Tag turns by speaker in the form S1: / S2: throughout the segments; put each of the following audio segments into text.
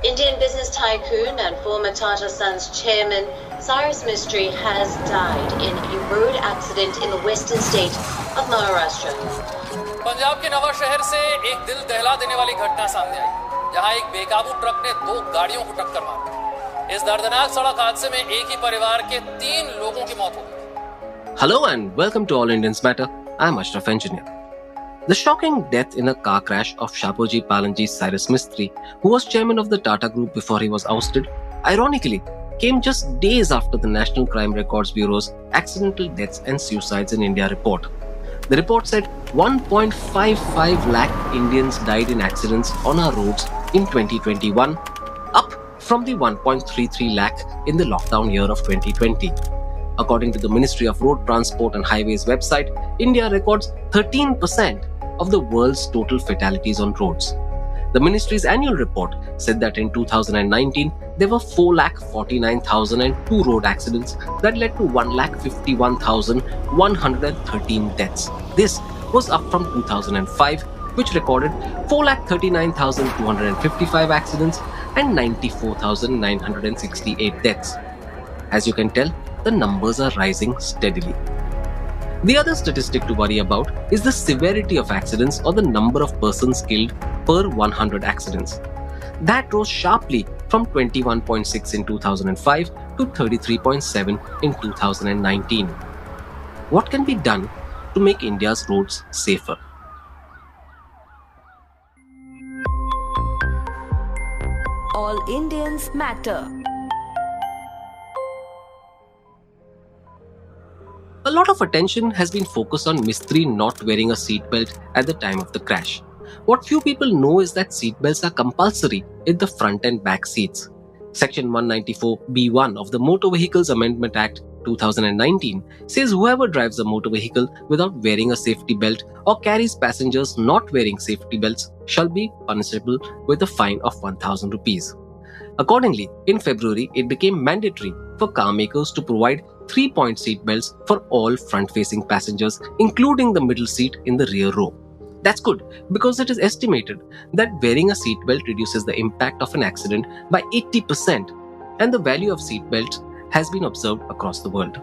S1: Indian business tycoon and former Tata Sons chairman Cyrus Mistry has died in a road accident in the western state of Maharashtra.
S2: Punjab के नवा शहर से एक दिल दहला देने वाली घटना सामने आई, जहां एक बेकाबू ट्रक ने 2 गाड़ियों को टक्कर मारी। इस दर्दनाक सड़क हादसे में एक ही परिवार के 3 लोगों की मौत हो गई।
S3: Hello and welcome to All Indians Matter. I'm Ashraf Engineer. The shocking death in a car crash of Shapoorji Pallonji's Cyrus Mistry, who was chairman of the Tata Group before he was ousted, ironically came just days after the National Crime Records Bureau's Accidental Deaths and Suicides in India report. The report said 1.55 lakh Indians died in accidents on our roads in 2021, up from the 1.33 lakh in the lockdown year of 2020. According to the Ministry of Road Transport and Highways website, India records 13% of the world's total fatalities on roads. The ministry's annual report said that in 2019, there were 4,49,002 road accidents that led to 1,51,113 deaths. This was up from 2005, which recorded 4,39,255 accidents and 94,968 deaths. As you can tell, the numbers are rising steadily. The other statistic to worry about is the severity of accidents or the number of persons killed per 100 accidents. That rose sharply from 21.6 in 2005 to 33.7 in 2019. What can be done to make India's roads safer?
S4: All Indians matter.
S3: A lot of attention has been focused on Mistry not wearing a seatbelt at the time of the crash. What few people know is that seatbelts are compulsory in the front and back seats. Section 194(b)(1) of the Motor Vehicles Amendment Act 2019 says whoever drives a motor vehicle without wearing a safety belt or carries passengers not wearing safety belts shall be punishable with a fine of 1,000 rupees. Accordingly, in February, it became mandatory for car makers to provide 3-point seat belts for all front-facing passengers, including the middle seat in the rear row. That's good because it is estimated that wearing a seatbelt reduces the impact of an accident by 80%, and the value of seatbelts has been observed across the world.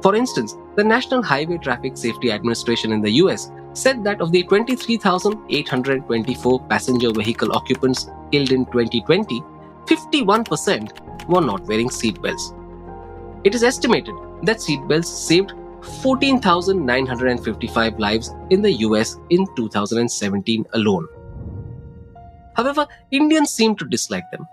S3: For instance, the National Highway Traffic Safety Administration in the US said that of the 23,824 passenger vehicle occupants killed in 2020, 51% were not wearing seatbelts. It is estimated that seatbelts saved 14,955 lives in the US in 2017 alone. However, Indians seem to dislike them.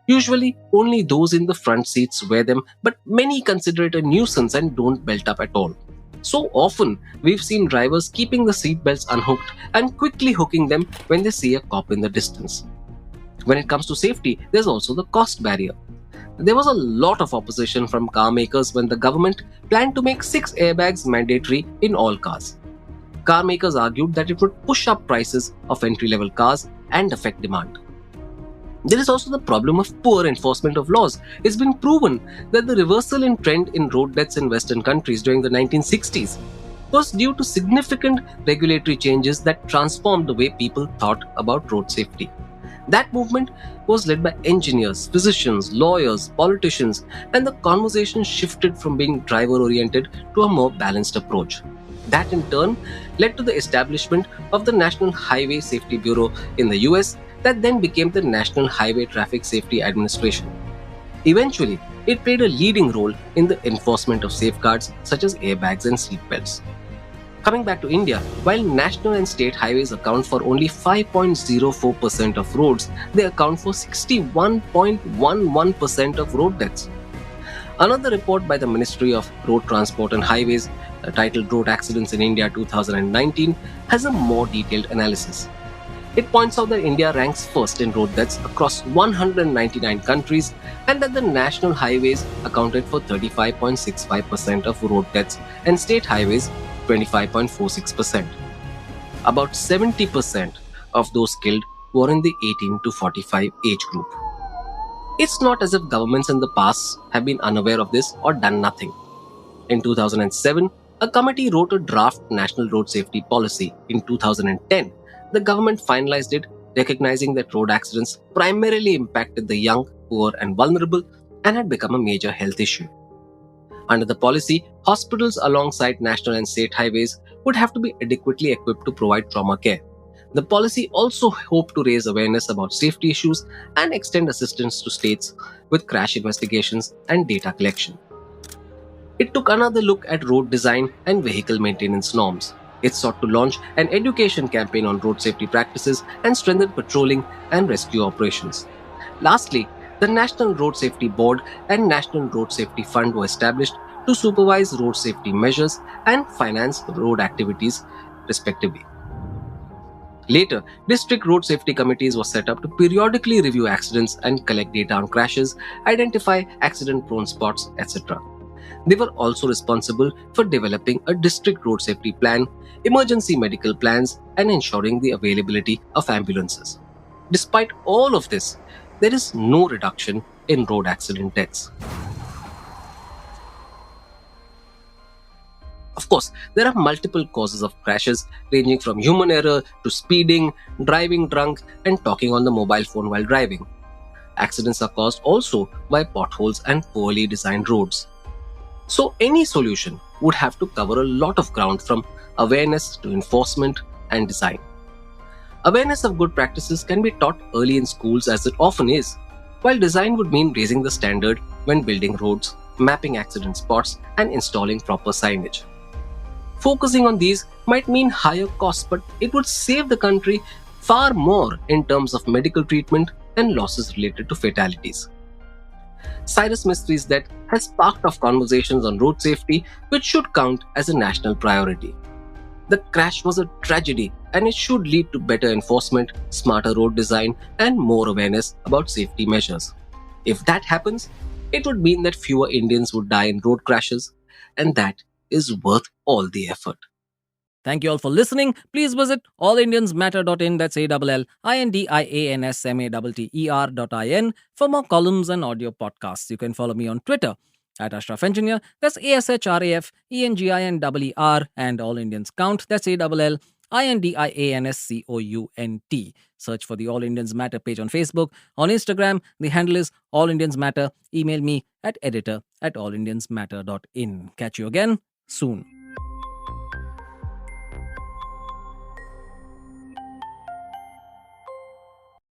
S3: Usually, only those in the front seats wear them, but many consider it a nuisance and don't belt up at all. So often, we've seen drivers keeping the seatbelts unhooked and quickly hooking them when they see a cop in the distance. When it comes to safety, there's also the cost barrier. There was a lot of opposition from car makers when the government planned to make 6 airbags mandatory in all cars. Car makers argued that it would push up prices of entry-level cars and affect demand. There is also the problem of poor enforcement of laws. It's been proven that the reversal in trend in road deaths in Western countries during the 1960s was due to significant regulatory changes that transformed the way people thought about road safety. That movement was led by engineers, physicians, lawyers, politicians, and the conversation shifted from being driver-oriented to a more balanced approach. That in turn led to the establishment of the National Highway Safety Bureau in the US that then became the National Highway Traffic Safety Administration. Eventually, it played a leading role in the enforcement of safeguards such as airbags and seatbelts. Coming back to India, while national and state highways account for only 5.04% of roads, they account for 61.11% of road deaths. Another report by the Ministry of Road Transport and Highways, titled Road Accidents in India 2019, has a more detailed analysis. It points out that India ranks first in road deaths across 199 countries and that the national highways accounted for 35.65% of road deaths and state highways 25.46%. About 70% of those killed were in the 18 to 45 age group. It's not as if governments in the past have been unaware of this or done nothing. In 2007, a committee wrote a draft National Road Safety Policy. In 2010, the government finalized it recognizing that road accidents primarily impacted the young, poor, and vulnerable and had become a major health issue. Under the policy, hospitals alongside national and state highways would have to be adequately equipped to provide trauma care. The policy also hoped to raise awareness about safety issues and extend assistance to states with crash investigations and data collection. It took another look at road design and vehicle maintenance norms. It sought to launch an education campaign on road safety practices and strengthen patrolling and rescue operations. Lastly, the National Road Safety Board and National Road Safety Fund were established to supervise road safety measures and finance road activities, respectively. Later, district road safety committees were set up to periodically review accidents and collect data on crashes, identify accident prone spots, etc. They were also responsible for developing a district road safety plan, emergency medical plans, and ensuring the availability of ambulances. Despite all of this, there is no reduction in road accident deaths. Of course, there are multiple causes of crashes, ranging from human error to speeding, driving drunk, and talking on the mobile phone while driving. Accidents are caused also by potholes and poorly designed roads. So, any solution would have to cover a lot of ground, from awareness to enforcement and design. Awareness of good practices can be taught early in schools, as it often is, while design would mean raising the standard when building roads, mapping accident spots, and installing proper signage. Focusing on these might mean higher costs, but it would save the country far more in terms of medical treatment and losses related to fatalities. Cyrus Mistry's death has sparked off conversations on road safety, which should count as a national priority. The crash was a tragedy, and it should lead to better enforcement, smarter road design, and more awareness about safety measures. If that happens, it would mean that fewer Indians would die in road crashes, and that is worth all the effort.
S5: Thank you all for listening. Please visit allindiansmatter.in, that's ALLINDIANSMATTER.in, for more columns and audio podcasts. You can follow me on Twitter at Ashraf Engineer, that's ASHRAFENGINER, and All Indians Count, that's ALLINDIANSCOUNT. Search for the All Indians Matter page on Facebook. On Instagram, the handle is All Indians Matter. Email me at editor@allindiansmatter.in. Catch you again soon.